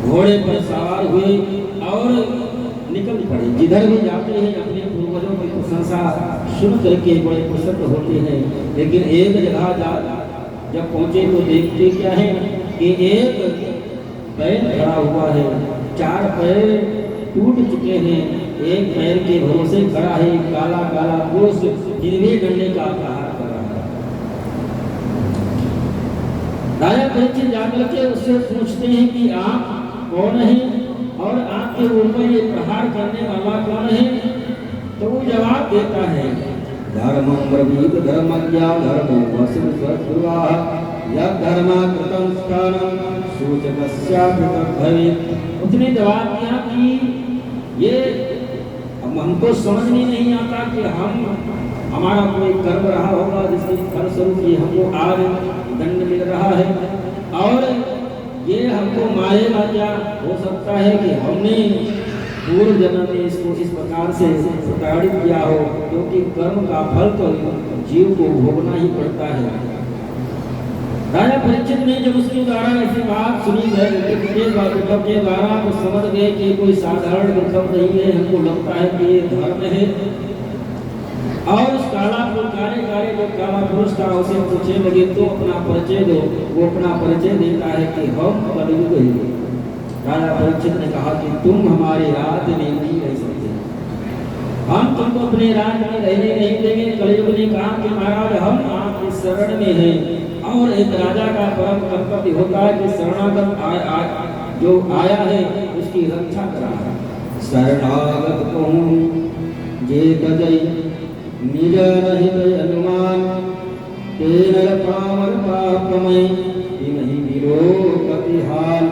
घोड़े पर सवार हुए और निकल पड़े। जिधर भी जाते हैं अपने पूर्वजों की प्रशंसा सुन करके बड़े प्रसन्न होते हैं। लेकिन एक जगह जब पहुंचे तो देखते क्या है कि एक बैल खड़ा हुआ है, 4 पैर टूट चुके हैं, एक पैर के भरोसे खड़ा है, काला काला पुरुष फिर भी डंडे का प्रहार कर रहा है। राजा परीक्षित जाकर के उससे पूछते हैं कि आप कौन हैं और आपके ऊपर ये प्रहार करने वाला कौन है? तो वो जवाब देता है, धर्मं ब्रवीत धर्मज्ञा धर्मो वसु सद्गुरुः यद् धर्माकृतं स्थानं सूचकस्यापि तद्भवेत्। उसने जवाब दिया कि ये अब हमको समझ में नहीं आता कि हमारा कोई कर्म रहा होगा जिसके फलस्वरूप ये हमको आज दंड मिल रहा है और ये हमको मारेगा। क्या हो सकता है कि हमने पूर्व जन्म में इसको इस प्रकार से प्रताड़ित किया हो, क्योंकि कर्म का फल तो जीव को भोगना ही पड़ता है। राजा परीक्षित ने जब उसके द्वारा ऐसी बात सुनी के द्वारा तो समझ गए कि कोई साधारण मतलब नहीं है, हमको लगता है कि ये धर्म है। और उस काले जो काला पुरुष था उसे पूछने लगे, तो अपना परिचय दो। वो अपना परिचय देता है कि हम कलयुग हैं। राजा परीक्षित ने कहा कि तुम हमारे राज्य में नहीं रह सकते, हम तुमको अपने राज्य में रहने नहीं देंगे। कलयुग ने कहा कि महाराज हम आपके शरण में हैं और एक राजा का परम कर्तव्य होता है कि शरणागत जो आया है उसकी रक्षा कराना। शरणागत कहूँ जे तजय निज रहित अनुमान तेनर पामर पापमय इन्हीं विरोपति हाल।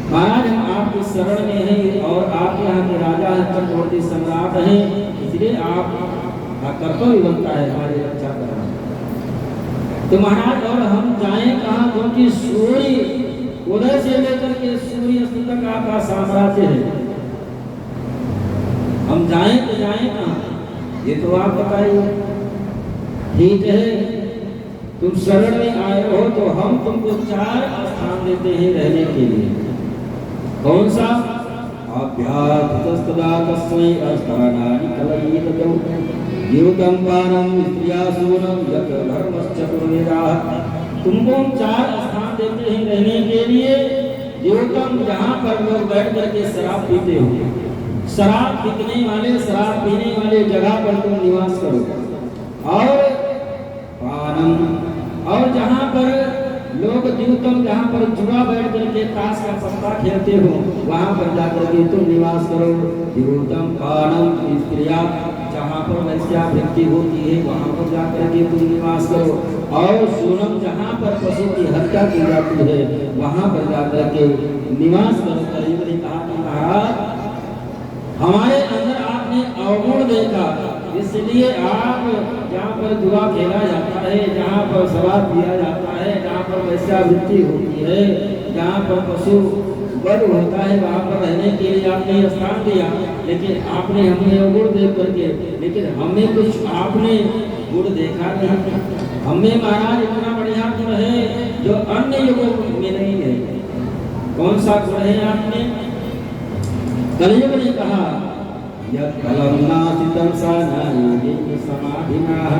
महाराज हम आपके शरण में हैं और आप यहाँ के राजा हैं, चक्रवर्ती सम्राट हैं, इसलिए आप कर्तव्य बनता है हमारी रक्षा करना। तो महाराज और हम जाएं कहाँ? क्योंकि सूर्य उदय से लेकर के सूर्य अस्त तक आपका साम्राज्य है, हम जाएं तो जाएं कहाँ? ये तो आप बताइए। ठीक है, तुम शरण में आए हो तो हम तुमको 4 स्थान देते हैं रहने के लिए। कौन सा? अभ्यासस्तदा तस्मै अस्थानानि कलयितौ युतं पानं स्त्रियासूनं यत् धर्मश्चतुर्वेदाः। तुमको हम 4 स्थान देते हैं रहने के लिए। युतं, जहाँ पर लोग बैठ करके शराब पीते हो, शराब पीने वाले शराब पीने वाले जगह पर तुम निवास करो। और पानम, और जहाँ पर लोग द्यूतम, जहाँ पर जुआ बैठ करके ताश का पत्ता खेलते हो वहाँ पर जाकर के तुम निवास करो। द्यूतम पानम स्त्रिया, जहाँ पर वैश्यावृत्ति होती है वहाँ पर जाकर के तुम निवास करो। और सूनम, जहाँ पर पशु की हत्या की जाती है वहाँ पर जाकर के निवास करो। कलयुग ने कहा कि महाराज हमारे अंदर आपने अवगुण देखा, इसलिए आप जहाँ पर जुआ खेला जाता है, जहाँ पर शराब पिया जाता है, जहाँ पर वैश्यावृत्ति होती है, जहाँ पर पशु वध होता है वहाँ पर रहने के लिए आपने स्थान दिया। लेकिन आपने हमें अवगुण देख करके, लेकिन हमें कुछ आपने गुण देखा नहीं। हमें महाराज इतना बढ़िया गुण है जो अन्य युगों में नहीं है। कौन सा गुण है आपने? कलयुग ने कहा यत्फलं नासितं सानायोगेन समाधिनाः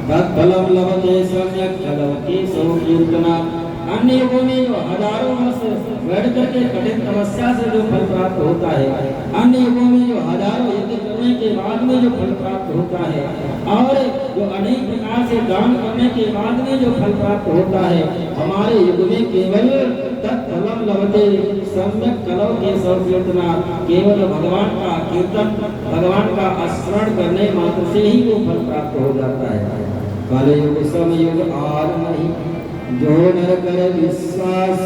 तत्फलं लभते सम्यक् कलौकेशो कीर्तनात्। अन्य युगों में जो हजारों वर्ष बैठ करके कठिन तपस्या से जो फल प्राप्त होता है, अन्य युगों में जो हजारों यज्ञ करने के बाद में जो फल प्राप्त होता है, और जो अनेक प्रकार से दान करने के बाद में जो फल प्राप्त होता है, हमारे युग में केवल तत्फलं लभते सम्यक् कलौकेशो कीर्तनात्, केवल भगवान का कीर्तन, भगवान का स्मरण करने मात्र से ही वो फल प्राप्त हो जाता है। कलयुग समयुग आर नहीं जो नर कर विश्वास,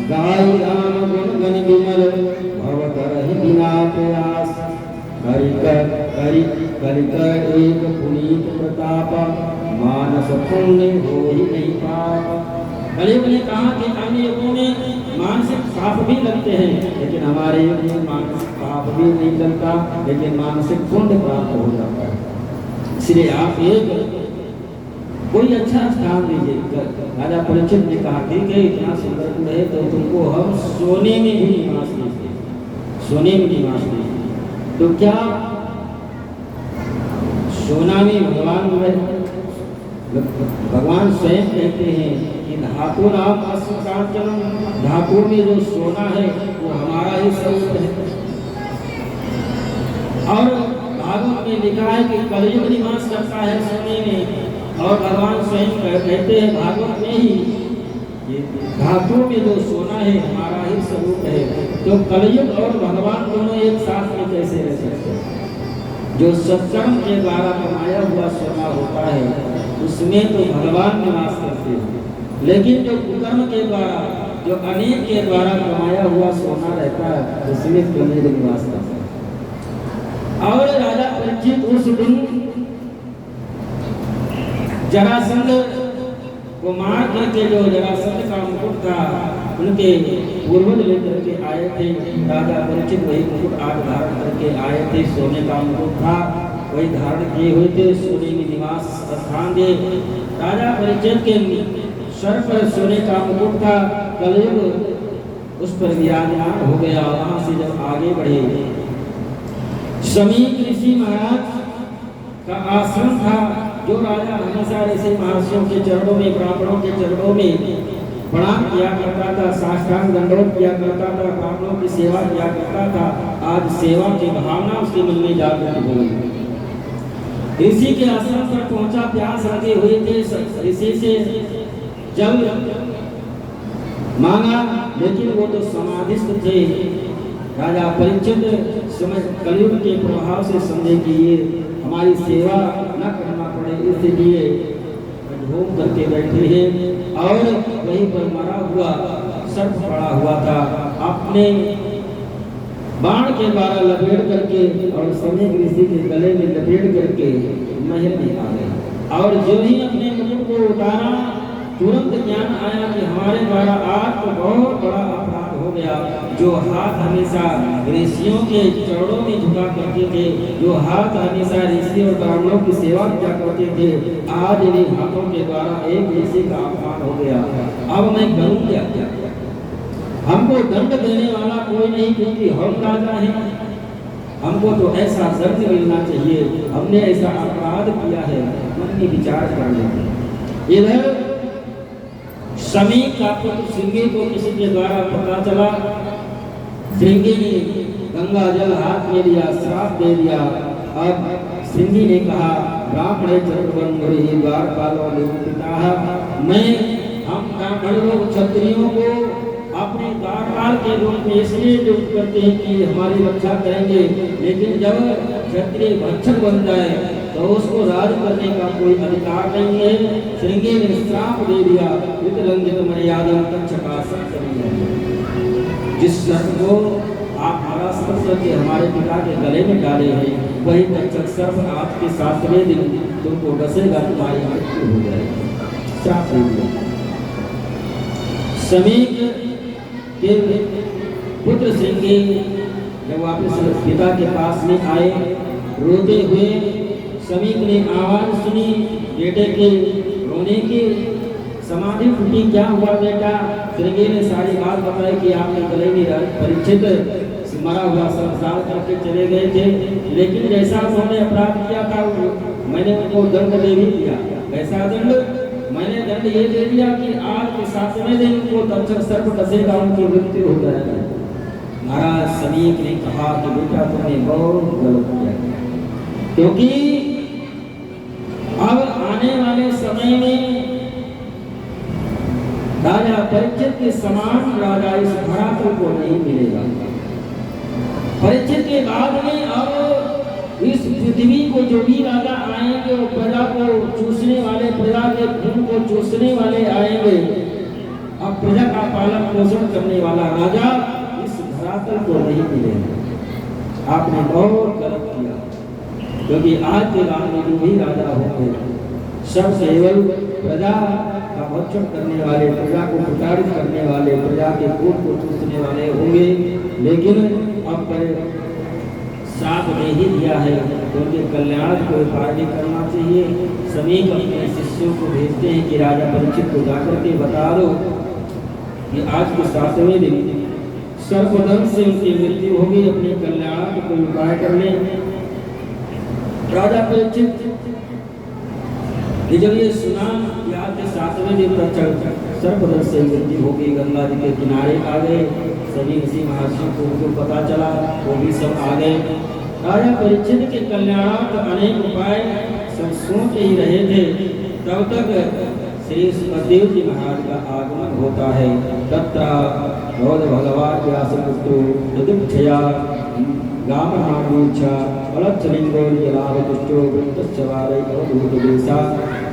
गाय राम गुण गण विमल भव करहि बिना प्रयास। करिकर एक पुनीत प्रताप, मानस पुण्य होई नहीं पाप। कलयुग ने कहा कि अन्य युगों में मानसिक पाप भी लगते हैं, लेकिन हमारे युग में मानसिक पाप भी नहीं लगता, लेकिन मानसिक पुण्य प्राप्त हो जाता है। इसलिए आप एक कोई अच्छा स्थान दीजिए। राजा परीक्षित ने कहा ठीक है, इतना सुंदर कुंड है तो तुमको हम सोने में भी निवास देते, सोने में निवास देते। तो क्या सोना में भगवान स्वयं कहते हैं कि धातु नाम अस्कांचनम, धातु में जो सोना है वो हमारा ही स्वरूप है। और भागवत में लिखा है कि कलयुग निवास करता है सोने में, और भगवान स्वयं कहते हैं भागवत में ही धातु में जो सोना है हमारा ही स्वरूप है। तो कलयुग और भगवान दोनों एक साथ में कैसे रह सकते हैं? जो सत्कर्म के द्वारा कमाया हुआ सोना होता है उसमें तो भगवान निवास करते हैं, लेकिन जो कुकर्म के द्वारा, जो अनेक के द्वारा कमाया हुआ सोना रहता है उसमें कलयुग निवास करता है। और राजा परीक्षित उस दिन जरासंध को मार करके, जो जरासंध का मुकुट था उनके पूर्वज लेकर के आए थे, राजा परीक्षित वही मुकुट आज धारण करके आए थे। सोने का मुकुट था, वही धारण किए हुए थे, सोने में निवास स्थान दे। राजा परीक्षित के सर पर सोने का मुकुट था, कलयुग उस पर विराजमान हो गया। वहां से जब आगे बढ़े, समीक ऋषि महाराज का आश्रम था, जो राजा हमेशा ऋषि महर्षियों के चरणों में, ब्राह्मणों के चरणों में प्रणाम किया करता था, साष्टांग दंडवत किया करता था, ब्राह्मणों की सेवा किया करता था। आज सेवा की भावना उसके मन में जागृत हो गई। ऋषि के आश्रम पर पहुंचा, प्यास लगे हुए थे, ऋषि से जल मांगा, लेकिन वो तो समाधिस्थ थे। राजा परीक्षित समझ कलयुग के प्रभाव से समझे कि ये हमारी सेवा न करना पड़े, इसलिए ढोक करके बैठे हैं। और वहीं पर मरा हुआ सर्प पड़ा हुआ था, अपने बाण के द्वारा लपेट करके और समीक ऋषि के गले में लपेट करके महल में आ गए। और जो ही अपने मुकुट को उतारा, तुरंत ज्ञान आया कि हमारे द्वारा आज तो बहुत बड़ा अपराध हो गया। जो हाथ हमेशा ऋषियों के चरणों में झुका करते थे, जो हाथ हमेशा ऋषि और ब्राह्मणों की सेवा किया करते थे, आज इन हाथों के द्वारा एक ऋषि का अपमान हो गया। अब मैं करूं क्या? हमको दंड देने वाला कोई नहीं, क्योंकि हम राजा हैं। हमको तो ऐसा दंड मिलना चाहिए, हमने ऐसा अपराध किया है, मन में विचार कर लेते। इधर समीक का पुत्र श्रृंगी को किसी के द्वारा पता चला, श्रृंगी ने गंगा जल हाथ में लिया, श्राप दे दिया। अब श्रृंगी ने कहा, ब्राह्मण चक्रवंशी द्वारपालो निरूपिता, मैं हम ब्राह्मण लोग क्षत्रियों को अपने द्वारपाल के रूप में इसलिए नियुक्त करते हैं कि हमारी रक्षा करेंगे, लेकिन जब क्षत्रिय भक्षक बन जाए तो उसको राज करने का कोई अधिकार नहीं है। श्रृंगी ने श्राप दे दिया, वितलंघित मर्यादा तक्षकासन कर दिया। जिस सर्प को आप महाराष्ट्र करके हमारे पिता के गले में डाले हैं, वही तक्षक सर्प आपके 7वें दिन तुमको डसेगा, तुम्हारी मृत्यु हो जाएगी। श्राप दे दिया। समीक के पुत्र श्रृंगी जब वापस पिता के पास में आए, रोते हुए समीक ने आवाज सुनी बेटे के रोने की, समाधि फूटी। क्या हुआ बेटा? श्रृंगी ने सारी बात बताई कि आपके गले में परीक्षित मरा हुआ संसार करके चले गए थे, लेकिन जैसा उन्होंने अपराध किया था मैंने उनको दंड दे भी दिया। कैसा दंड? मैंने दंड ये दे दिया कि आज के 7वें दिन को तक्षक सर्प डसेगा, उनकी मृत्यु हो जाएगी। महाराज समीक ने कहा कि बेटा तुमने बहुत गलत किया, क्योंकि अब आने वाले समय में राजा परीक्षित के समान राजा इस धरातल को नहीं मिलेगा। परीक्षित के बाद में अब इस पृथ्वी को जो भी राजा आएंगे वो प्रजा को चूसने वाले, प्रजा के खून को चूसने वाले आएंगे। अब प्रजा का पालन पोषण करने वाला राजा इस धरातल को नहीं मिलेगा। आपने बहुत गलत किया, क्योंकि आज के काल में जो भी राजा होंगे सब केवल प्रजा का भक्षण करने वाले, प्रजा को प्रताड़ित करने वाले, प्रजा के खून को चूसने वाले होंगे। लेकिन अब साथ दे ही दिया है तो उनके कल्याण को उपाय भी करना चाहिए। समीप अपने शिष्यों को भेजते हैं कि राजा परीक्षित को जाकर के बता दो कि आज के 7वें दिन सर्पदंश से उनकी मृत्यु होगी, अपने कल्याण को कोई उपाय कर ले। राजा परीक्षित जब ये सुना कि आज के 7वें दिन तक सर्पदंश से मृत्यु होगी, गंगा जी के किनारे आ गए। सभी ऋषि महर्षियों को उनको पता चला, वो भी सब आ गए। राजा परीक्षित के कल्याणार्थ अनेक उपाय सब सोच ही रहे थे, तब तक श्री सुखदेव जी महाराज का आगमन होता है। तत्र भगवान व्यासपुत्रो यदुक्षया गामहामूर्छा फलच्छलिंगो जलावतुष्टो वृत्तश्चवारै अवधूतदेशा।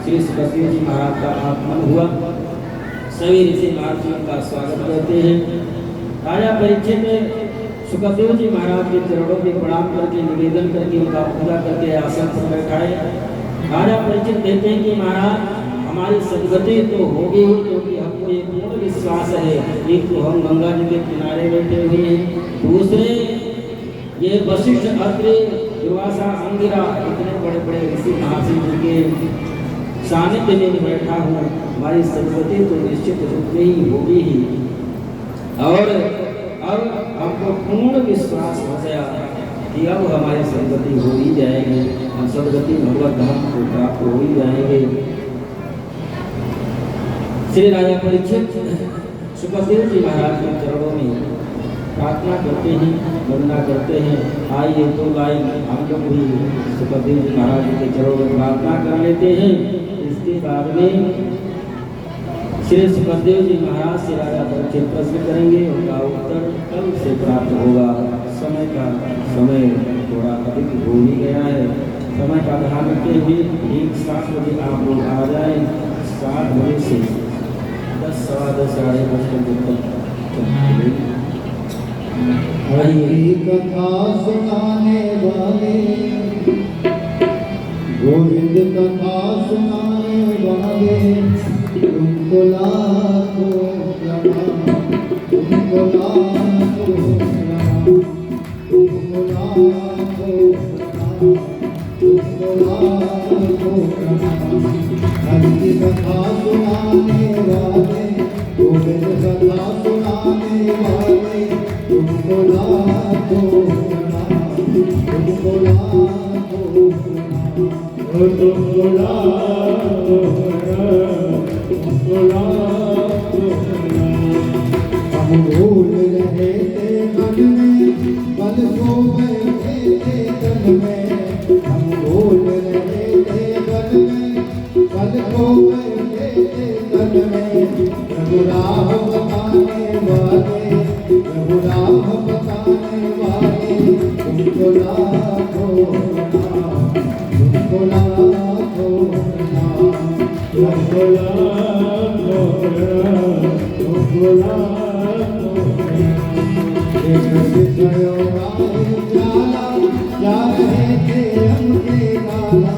श्री सुखदेव जी महाराज का आगमन हुआ। सभी ऋषि महर्षियों का स्वागत करते हैं। राजा परीक्षित सुखदेव जी महाराज के चरणों में प्रणाम करके निवेदन करके उनका पूजा करके आसन पर बैठाए। राजा परीक्षित कहते हैं कि महाराज हमारी सदगति तो होगी, क्योंकि हमको एक पूर्ण विश्वास है। एक तो हम गंगा जी के किनारे बैठे हुए हैं, दूसरे ये वशिष्ठ अत्रि दुर्वासा अंगिरा इतने बड़े बड़े ऋषि महर्षि जी के सानिध्य में बैठा हूँ, हमारी सदगति तो निश्चित रूप में ही होगी ही। और अब हमको पूर्ण विश्वास हो गया कि अब हमारी सदगति हो ही जाएगी, हम सदगति भगवत धाम को प्राप्त हो ही जाएंगे। श्री राजा परीक्षित सुखदेव जी महाराज के चरणों में प्रार्थना करते हैं, वंदना करते हैं। आइए तो लाइन हम लोग भी सुखदेव जी महाराज के चरणों में प्रार्थना कर लेते हैं। इसके बाद में श्री सुखदेव जी महाराज से राजा परीक्षित प्रश्न करेंगे, उनका उत्तर कल से प्राप्त होगा। समय थोड़ा अधिक हो ही गया है, समय का ध्यान रखते हुए ठीक 7 बजे आप लोग आ जाए। 7 बजे से 10, सवा 10, साढ़े 10 बजे तक हरि कथा सुनाने वाले, गोविंद कथा सुनाने वाले, तुमको लाखों प्रणाम, तुमको लाखों प्रणाम, तुमको लाखों प्रणाम, तुमको लाखों प्रणाम। हरि कथा सुनाने वाले, गोविंद कथा सुनाने वाले, तुमको लाखों प्रणाम, तुमको लाखों प्रणाम, तुमको लाखों प्रणाम, तुमको लाखों प्रणाम। हम भूल रहे थे मन में, पल को बैठे थे तन में, हम भूल रहे थे मन में, पल को बैठे थे तन में। प्रभु राह बताने वाले, प्रभु राह बताने वाले, तुमको लाखों प्रणाम, तुमको लाखों प्रणाम, तुमको लाखों प्रणाम, तुमको लाखों प्रणाम। एक विषयो गाए प्याला, जा रहे थे हमके गाना,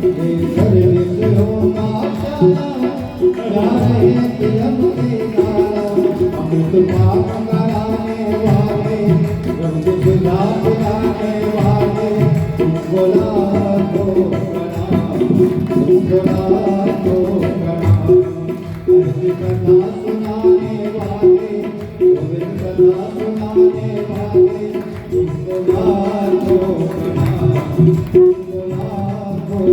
एक विषयो का प्याला, जा रहे थे हमके गाना। अमृत पान कराने वाले, रंग सुधा पिलाने वाले, तुमको लाखों प्रणाम, तुमको लाखों प्रणाम। हरि कथा सुनाने वाले, गोविंद कथा सुनाने वाले, तुमको लाखों प्रणाम, तुमको लाखों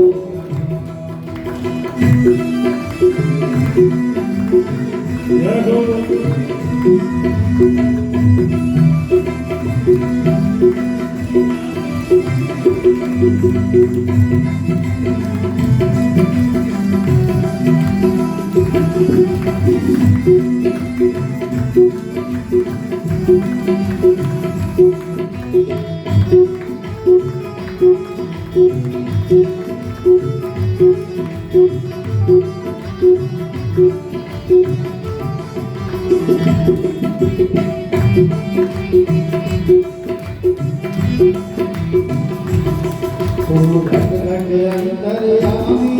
घट घट अंतर्यामी,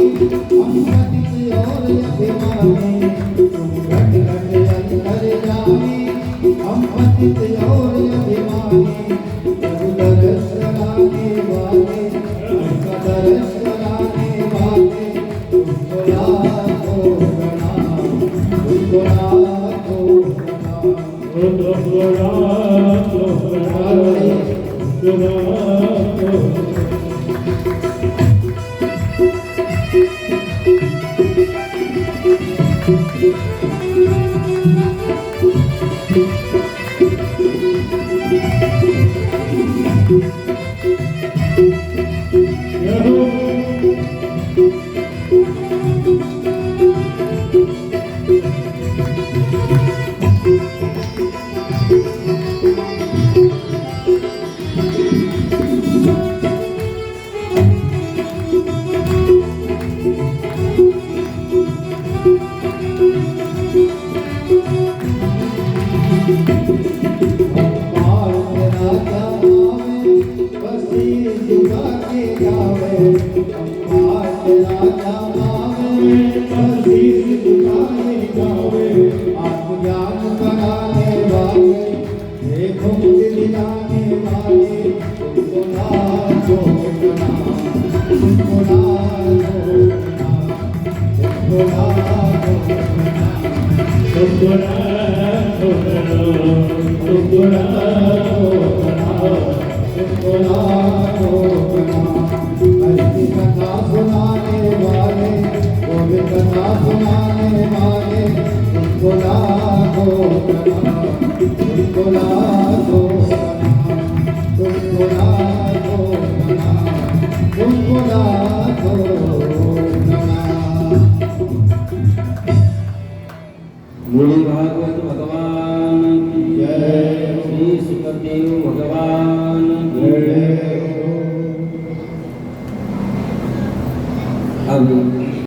हम पतित और अभिमानी, तुम घट घट अंतर्यामी, हम पतित और अभिमानी। प्रभु दर्श कराने वाले, मूली भागवत भगवान